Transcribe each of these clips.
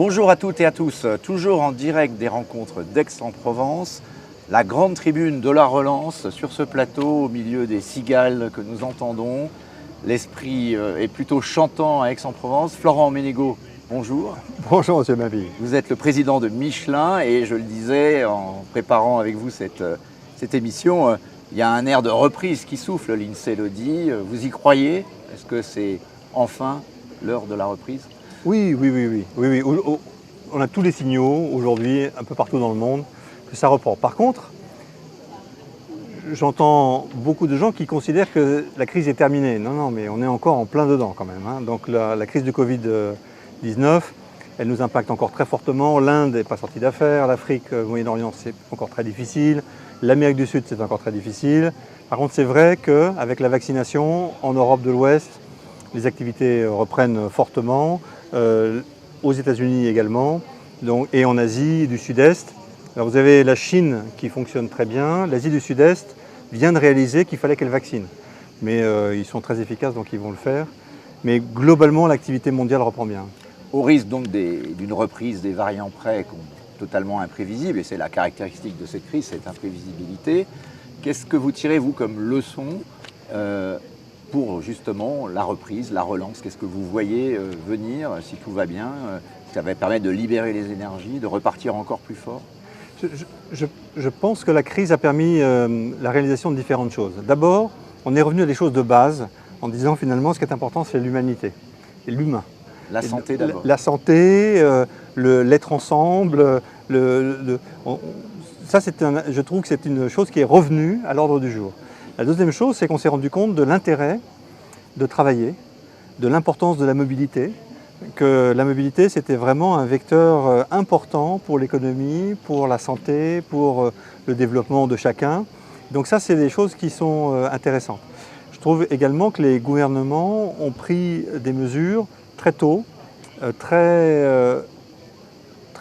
Bonjour à toutes et à tous, toujours en direct des rencontres d'Aix-en-Provence, la grande tribune de la relance sur ce plateau au milieu des cigales que nous entendons. L'esprit est plutôt chantant à Aix-en-Provence. Florent Ménégo, bonjour. Bonjour Monsieur Mabille. Vous êtes le président de Michelin et je le disais en préparant avec vous cette émission, il y a un air de reprise qui souffle, l'INSEE le dit. Vous y croyez? Est-ce que c'est enfin l'heure de la reprise? Oui. On a tous les signaux aujourd'hui, un peu partout dans le monde, que ça reprend. Par contre, j'entends beaucoup de gens qui considèrent que la crise est terminée. Non, mais on est encore en plein dedans quand même, hein. Donc la crise du Covid-19, elle nous impacte encore très fortement. L'Inde n'est pas sortie d'affaires, l'Afrique, le Moyen-Orient, c'est encore très difficile. L'Amérique du Sud, c'est encore très difficile. Par contre, c'est vrai qu'avec la vaccination, en Europe de l'Ouest, les activités reprennent fortement, aux États-Unis également, et en Asie du Sud-Est. Alors vous avez la Chine qui fonctionne très bien, l'Asie du Sud-Est vient de réaliser qu'il fallait qu'elle vaccine. Mais ils sont très efficaces, donc ils vont le faire. Mais globalement, l'activité mondiale reprend bien. Au risque donc d'une reprise des variants près totalement imprévisibles, et c'est la caractéristique de cette crise, cette imprévisibilité, qu'est-ce que vous tirez, vous, comme leçon pour justement la reprise, la relance? Qu'est-ce que vous voyez venir, si tout va bien? Ça va permettre de libérer les énergies, de repartir encore plus fort? Je pense que la crise a permis la réalisation de différentes choses. D'abord, on est revenu à des choses de base en disant finalement ce qui est important, c'est l'humanité, et l'humain. La santé d'abord. La santé, l'être ensemble, ça je trouve que c'est une chose qui est revenue à l'ordre du jour. La deuxième chose, c'est qu'on s'est rendu compte de l'intérêt de travailler, de l'importance de la mobilité, que la mobilité c'était vraiment un vecteur important pour l'économie, pour la santé, pour le développement de chacun. Donc ça, c'est des choses qui sont intéressantes. Je trouve également que les gouvernements ont pris des mesures très tôt, très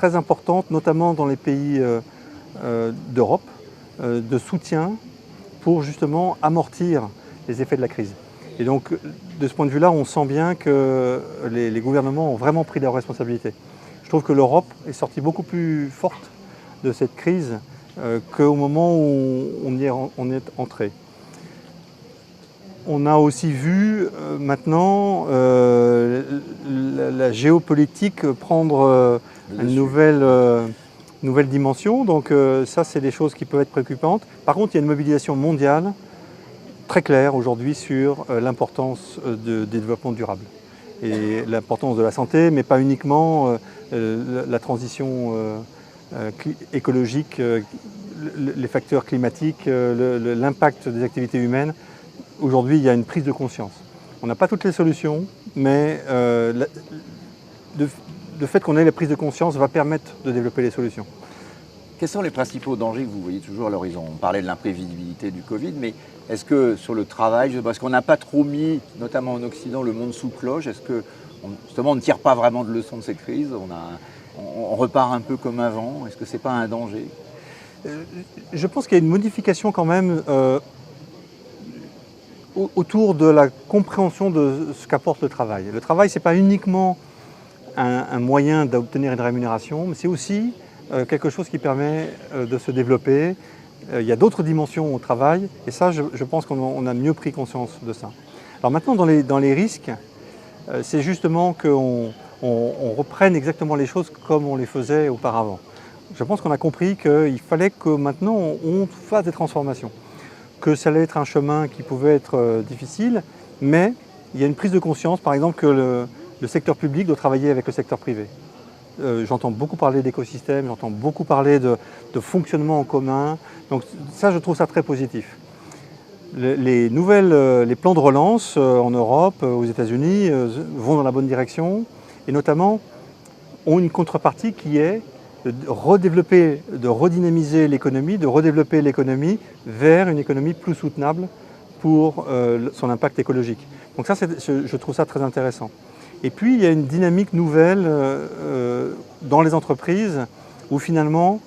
importantes, notamment dans les pays d'Europe, de soutien pour justement amortir les effets de la crise. Et donc, de ce point de vue-là, on sent bien que les gouvernements ont vraiment pris leurs responsabilités. Je trouve que l'Europe est sortie beaucoup plus forte de cette crise qu'au moment où on est entré. On a aussi vu maintenant la géopolitique prendre une nouvelle dimension. Donc ça, c'est des choses qui peuvent être préoccupantes. Par contre, il y a une mobilisation mondiale très claire aujourd'hui sur l'importance du développement durable et l'importance de la santé, mais pas uniquement la transition écologique, les facteurs climatiques, l'impact des activités humaines. Aujourd'hui, il y a une prise de conscience. On n'a pas toutes les solutions, mais le fait qu'on ait la prise de conscience va permettre de développer les solutions. Quels sont les principaux dangers que vous voyez toujours à l'horizon? On parlait de l'imprévisibilité du Covid, mais est-ce que sur le travail, parce qu'on n'a pas trop mis, notamment en Occident, le monde sous cloche, est-ce que justement on ne tire pas vraiment de leçons de cette crise? On repart un peu comme avant? Est-ce que ce n'est pas un danger? Je pense qu'il y a une modification quand même autour de la compréhension de ce qu'apporte le travail. Le travail, ce n'est pas uniquement un moyen d'obtenir une rémunération, mais c'est aussi quelque chose qui permet de se développer. Il y a d'autres dimensions au travail, et ça, je pense qu'on a mieux pris conscience de ça. Alors maintenant, dans les risques, c'est justement qu'on reprenne exactement les choses comme on les faisait auparavant. Je pense qu'on a compris qu'il fallait que maintenant on fasse des transformations, que ça allait être un chemin qui pouvait être difficile, mais il y a une prise de conscience, par exemple, que le secteur public doit travailler avec le secteur privé. J'entends beaucoup parler d'écosystème, j'entends beaucoup parler de fonctionnement en commun. Donc ça, je trouve ça très positif. Les plans de relance en Europe, aux États-Unis, vont dans la bonne direction et notamment ont une contrepartie qui est de redévelopper, de redynamiser l'économie, de redévelopper l'économie vers une économie plus soutenable pour son impact écologique. Donc ça, je trouve ça très intéressant. Et puis, il y a une dynamique nouvelle dans les entreprises où finalement,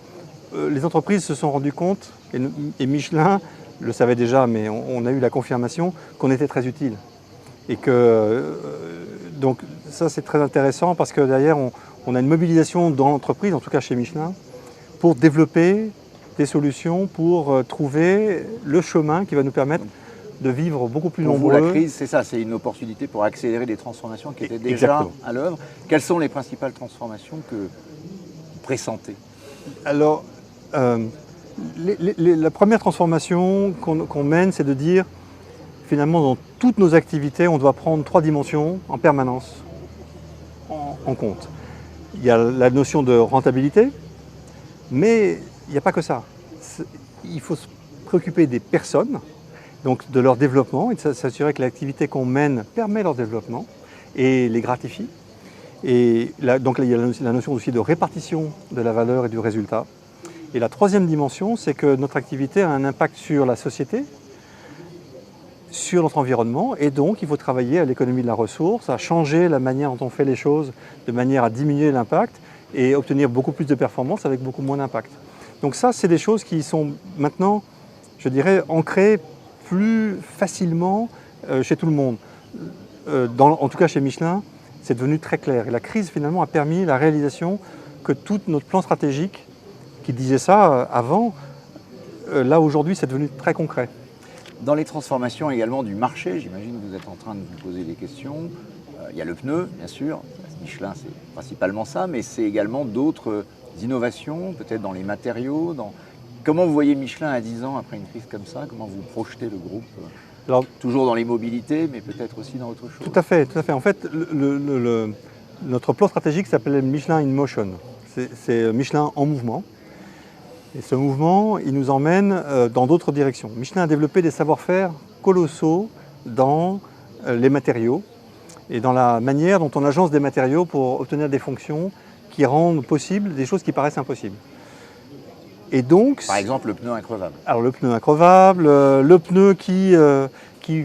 les entreprises se sont rendues compte, et Michelin le savait déjà, mais on a eu la confirmation qu'on était très utile. Et que donc ça c'est très intéressant parce que derrière, on a une mobilisation dans l'entreprise, en tout cas chez Michelin, pour développer des solutions, pour trouver le chemin qui va nous permettre de vivre beaucoup plus Pour vous, nombreux. la crise, c'est ça, c'est une opportunité pour accélérer des transformations qui étaient déjà Exactement. à l'œuvre. Quelles sont les principales transformations que vous pressentez? Alors, la première transformation qu'on mène, c'est de dire, finalement, dans toutes nos activités, on doit prendre 3 dimensions en permanence en compte. Il y a la notion de rentabilité, mais il n'y a pas que ça. Il faut se préoccuper des personnes, donc de leur développement, et de s'assurer que l'activité qu'on mène permet leur développement et les gratifie. Et là, donc là, il y a la notion aussi de répartition de la valeur et du résultat. Et la troisième dimension, c'est que notre activité a un impact sur la société, sur notre environnement, et donc il faut travailler à l'économie de la ressource, à changer la manière dont on fait les choses, de manière à diminuer l'impact et obtenir beaucoup plus de performance avec beaucoup moins d'impact. Donc ça, c'est des choses qui sont maintenant, je dirais, ancrées plus facilement chez tout le monde. En tout cas chez Michelin, c'est devenu très clair. Et la crise, finalement, a permis la réalisation que tout notre plan stratégique, qui disait ça avant, là, aujourd'hui, c'est devenu très concret. Dans les transformations également du marché, j'imagine que vous êtes en train de vous poser des questions. Il y a le pneu, bien sûr. Michelin, c'est principalement ça, mais c'est également d'autres innovations, peut-être dans les matériaux. Comment vous voyez Michelin à 10 ans après une crise comme ça? Comment vous projetez le groupe? Alors, toujours dans les mobilités, mais peut-être aussi dans autre chose. Tout à fait, tout à fait. En fait, notre plan stratégique s'appelait Michelin in Motion. C'est Michelin en mouvement. Et ce mouvement, il nous emmène dans d'autres directions. Michelin a développé des savoir-faire colossaux dans les matériaux et dans la manière dont on agence des matériaux pour obtenir des fonctions qui rendent possible des choses qui paraissent impossibles. Et donc, par exemple, le pneu increvable. Alors le pneu increvable, le pneu qui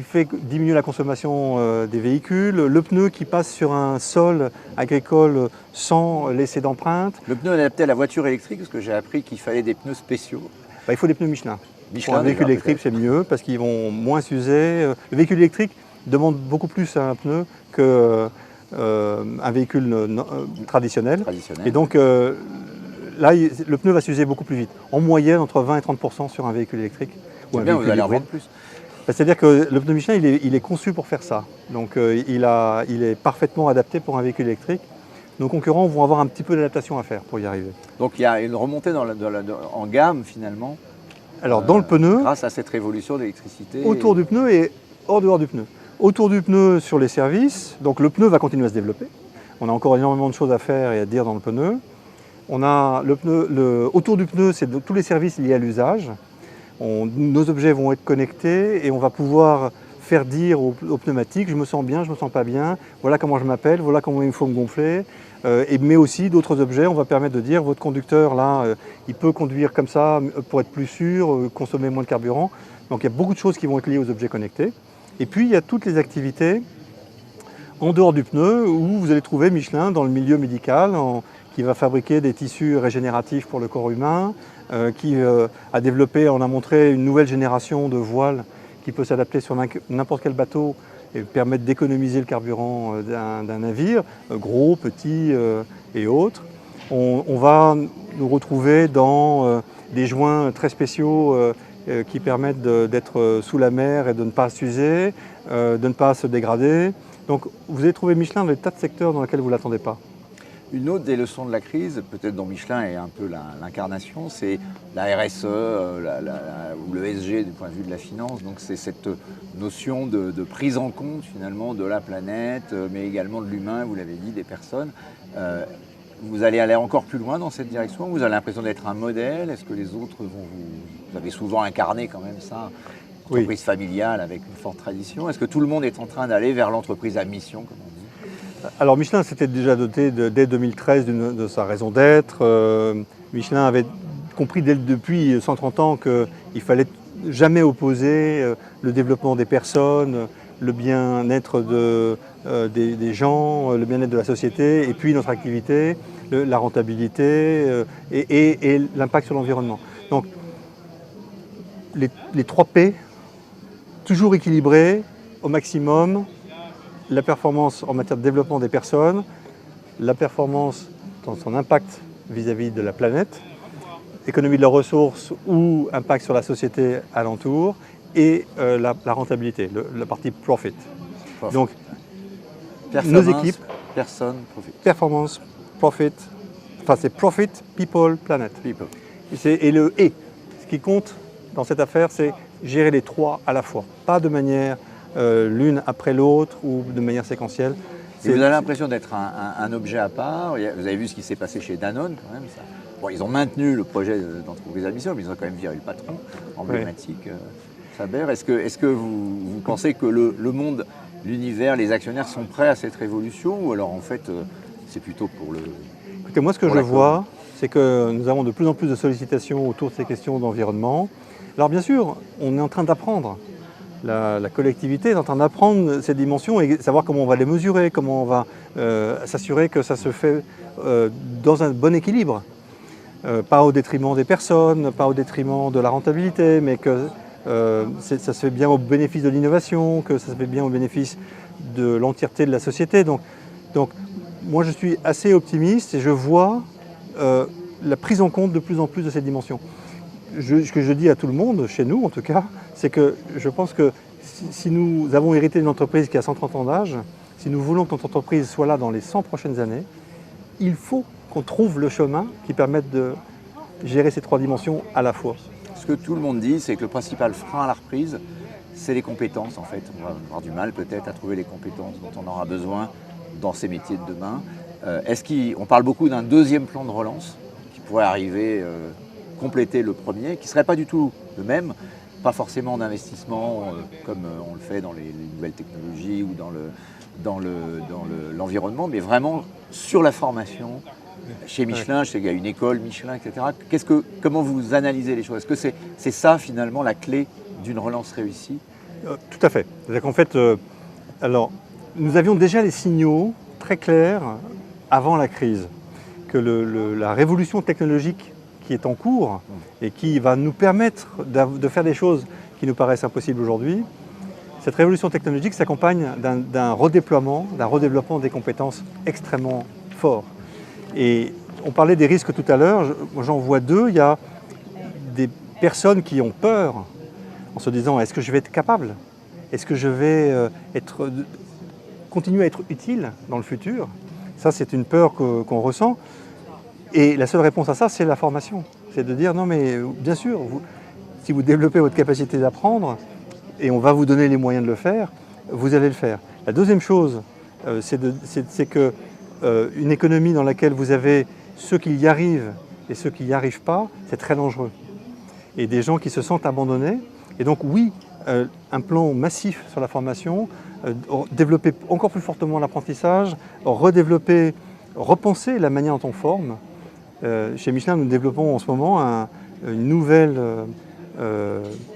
fait diminuer la consommation des véhicules, le pneu qui passe sur un sol agricole sans laisser d'empreinte. Le pneu adapté à la voiture électrique, parce que j'ai appris qu'il fallait des pneus spéciaux. Il faut des pneus Michelin. Pour un véhicule électrique, c'est mieux parce qu'ils vont moins s'user. Le véhicule électrique demande beaucoup plus à un pneu qu'un véhicule traditionnel. Et donc, là, le pneu va s'user beaucoup plus vite. En moyenne, entre 20 et 30% sur un véhicule électrique. C'est bien, vous allez en vendre plus. C'est-à-dire que le pneu Michelin, il est conçu pour faire ça. Donc, il est parfaitement adapté pour un véhicule électrique. Nos concurrents vont avoir un petit peu d'adaptation à faire pour y arriver. Donc, il y a une remontée en gamme, finalement. Alors, dans le pneu... Grâce à cette révolution d'électricité. Autour du pneu et hors dehors du pneu. Autour du pneu, sur les services. Donc, le pneu va continuer à se développer. On a encore énormément de choses à faire et à dire dans le pneu. On a autour du pneu, c'est tous les services liés à l'usage. Nos objets vont être connectés et on va pouvoir faire dire au pneumatique, je me sens bien, je ne me sens pas bien, voilà comment je m'appelle, voilà comment il faut me gonfler. Mais aussi d'autres objets, on va permettre de dire, votre conducteur là, il peut conduire comme ça pour être plus sûr, consommer moins de carburant. Donc il y a beaucoup de choses qui vont être liées aux objets connectés. Et puis il y a toutes les activités en dehors du pneu où vous allez trouver Michelin dans le milieu médical, qui va fabriquer des tissus régénératifs pour le corps humain, qui a développé, on a montré une nouvelle génération de voiles qui peut s'adapter sur n'importe quel bateau et permettre d'économiser le carburant d'un navire, gros, petit et autres. On va nous retrouver dans des joints très spéciaux qui permettent d'être sous la mer et de ne pas s'user, de ne pas se dégrader. Donc vous allez trouver Michelin dans des tas de secteurs dans lesquels vous ne l'attendez pas. Une autre des leçons de la crise, peut-être dont Michelin est un peu l'incarnation, c'est la RSE ou le ESG du point de vue de la finance. Donc c'est cette notion de prise en compte finalement de la planète, mais également de l'humain, vous l'avez dit, des personnes. Vous allez aller encore plus loin dans cette direction? Vous avez l'impression d'être un modèle? Est-ce que les autres vous avez souvent incarné quand même ça, entreprise familiale avec une forte tradition. Est-ce que tout le monde est en train d'aller vers l'entreprise à mission, comme on dit? Alors Michelin s'était déjà doté dès 2013 de sa raison d'être. Michelin avait compris depuis 130 ans qu'il fallait jamais opposer le développement des personnes, le bien-être des gens, le bien-être de la société, et puis notre activité, la rentabilité et l'impact sur l'environnement. Donc les 3 P, toujours équilibrés au maximum, la performance en matière de développement des personnes, la performance dans son impact vis-à-vis de la planète, économie de leurs ressources ou impact sur la société alentour, et la rentabilité, la partie profit. Donc, nos équipes, personne, profit. performance, profit, enfin c'est profit, people, planet. People. Et le « et ». Ce qui compte dans cette affaire, c'est gérer les trois à la fois, pas de manière l'une après l'autre ou de manière séquentielle. Et vous avez l'impression d'être un objet à part. Vous avez vu ce qui s'est passé chez Danone quand même. Ça. Bon, ils ont maintenu le projet d'entreprise à mission, mais ils ont quand même viré le patron emblématique, Faber. Est-ce que vous pensez que le monde, l'univers, les actionnaires sont prêts à cette révolution, ou alors en fait c'est plutôt pour le... Écoutez, moi ce que je vois, c'est que nous avons de plus en plus de sollicitations autour de ces questions d'environnement. Alors bien sûr, on est en train d'apprendre. La collectivité est en train d'apprendre ces dimensions et savoir comment on va les mesurer, comment on va s'assurer que ça se fait dans un bon équilibre. Pas au détriment des personnes, pas au détriment de la rentabilité, mais que ça se fait bien au bénéfice de l'innovation, que ça se fait bien au bénéfice de l'entièreté de la société. Donc, moi je suis assez optimiste et je vois la prise en compte de plus en plus de ces dimensions. Ce que je dis à tout le monde, chez nous en tout cas, c'est que je pense que si nous avons hérité d'une entreprise qui a 130 ans d'âge, si nous voulons que notre entreprise soit là dans les 100 prochaines années, il faut qu'on trouve le chemin qui permette de gérer ces trois dimensions à la fois. Ce que tout le monde dit, c'est que le principal frein à la reprise, c'est les compétences en fait. On va avoir du mal peut-être à trouver les compétences dont on aura besoin dans ces métiers de demain. On parle beaucoup d'un deuxième plan de relance qui pourrait arriver... compléter le premier, qui ne serait pas du tout le même, pas forcément d'investissement comme on le fait dans les nouvelles technologies ou dans l'environnement, mais vraiment sur la formation. Chez Michelin, je sais qu'il y a une école Michelin, etc. Comment vous analysez les choses? Est-ce que c'est ça finalement la clé d'une relance réussie? Tout à fait. C'est-à-dire qu'en fait, alors, nous avions déjà les signaux très clairs avant la crise, que la révolution technologique qui est en cours et qui va nous permettre de faire des choses qui nous paraissent impossibles aujourd'hui, cette révolution technologique s'accompagne d'un redéveloppement des compétences extrêmement fort. Et on parlait des risques tout à l'heure, j'en vois deux. Il y a des personnes qui ont peur en se disant est-ce que je vais être capable? Est-ce que je vais continuer à être utile dans le futur? Ça, c'est une peur qu'on ressent. Et la seule réponse à ça, c'est la formation. C'est de dire non mais bien sûr, si vous développez votre capacité d'apprendre, et on va vous donner les moyens de le faire, vous allez le faire. La deuxième chose, c'est qu'une économie dans laquelle vous avez ceux qui y arrivent et ceux qui n'y arrivent pas, c'est très dangereux. Et des gens qui se sentent abandonnés. Et donc oui, un plan massif sur la formation, développer encore plus fortement l'apprentissage, repenser la manière dont on forme. Chez Michelin, nous développons en ce moment une nouvelle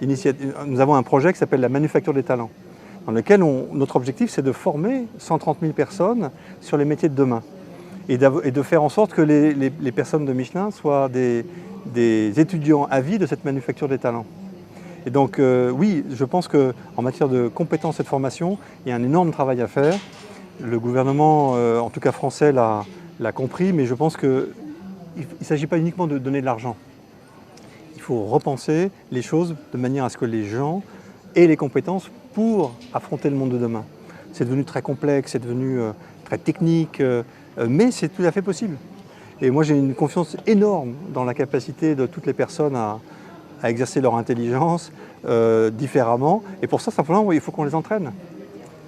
initiative. Nous avons un projet qui s'appelle la manufacture des talents, dans lequel notre objectif c'est de former 130 000 personnes sur les métiers de demain et de faire en sorte que les personnes de Michelin soient des étudiants à vie de cette manufacture des talents. Et donc oui, je pense qu'en matière de compétences et de formation, il y a un énorme travail à faire. Le gouvernement, en tout cas français, l'a compris, mais je pense qu'il ne s'agit pas uniquement de donner de l'argent. Il faut repenser les choses de manière à ce que les gens aient les compétences pour affronter le monde de demain. C'est devenu très complexe, c'est devenu très technique, mais c'est tout à fait possible. Et moi j'ai une confiance énorme dans la capacité de toutes les personnes à exercer leur intelligence différemment. Et pour ça, simplement, il faut qu'on les entraîne.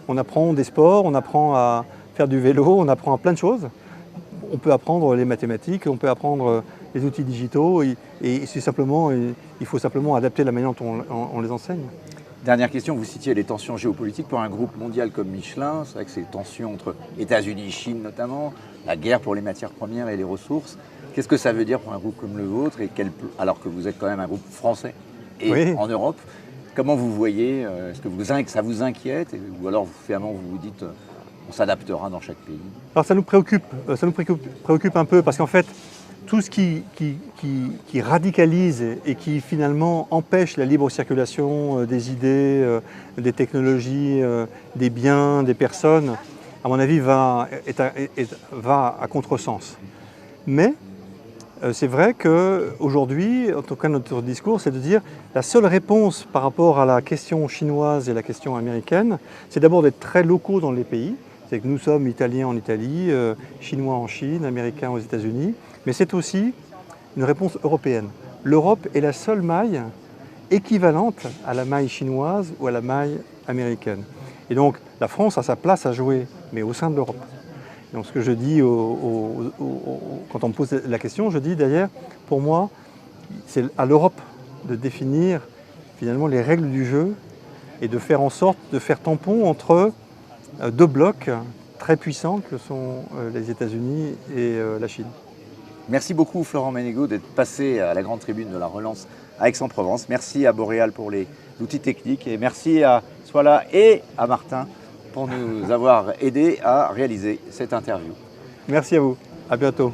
On apprend des sports, on apprend à faire du vélo, on apprend à plein de choses. On peut apprendre les mathématiques, on peut apprendre les outils digitaux et il faut simplement adapter la manière dont on les enseigne. Dernière question, vous citiez les tensions géopolitiques pour un groupe mondial comme Michelin. C'est vrai que ces tensions entre États-Unis et Chine notamment, la guerre pour les matières premières et les ressources. Qu'est-ce que ça veut dire pour un groupe comme le vôtre, alors que vous êtes quand même un groupe français et oui. En Europe? Comment vous voyez? Est-ce que ça vous inquiète ou alors finalement vous vous dites on s'adaptera dans chaque pays? Alors ça nous préoccupe un peu parce qu'en fait tout ce qui radicalise et qui finalement empêche la libre circulation des idées, des technologies, des biens, des personnes, à mon avis, va à contresens. Mais c'est vrai qu'aujourd'hui, en tout cas notre discours, c'est de dire la seule réponse par rapport à la question chinoise et la question américaine, c'est d'abord d'être très locaux dans les pays. C'est que nous sommes italiens en Italie, chinois en Chine, américains aux États-Unis, mais c'est aussi une réponse européenne. L'Europe est la seule maille équivalente à la maille chinoise ou à la maille américaine. Et donc la France a sa place à jouer, mais au sein de l'Europe. Donc ce que je dis quand on me pose la question, je dis d'ailleurs, pour moi, c'est à l'Europe de définir finalement les règles du jeu et de faire en sorte de faire tampon entre deux blocs très puissants que sont les États-Unis et la Chine. Merci beaucoup Florent Ménégo d'être passé à la grande tribune de la relance à Aix-en-Provence. Merci à Boréal pour l'outil technique et merci à Soila et à Martin pour nous avoir aidés à réaliser cette interview. Merci à vous, à bientôt.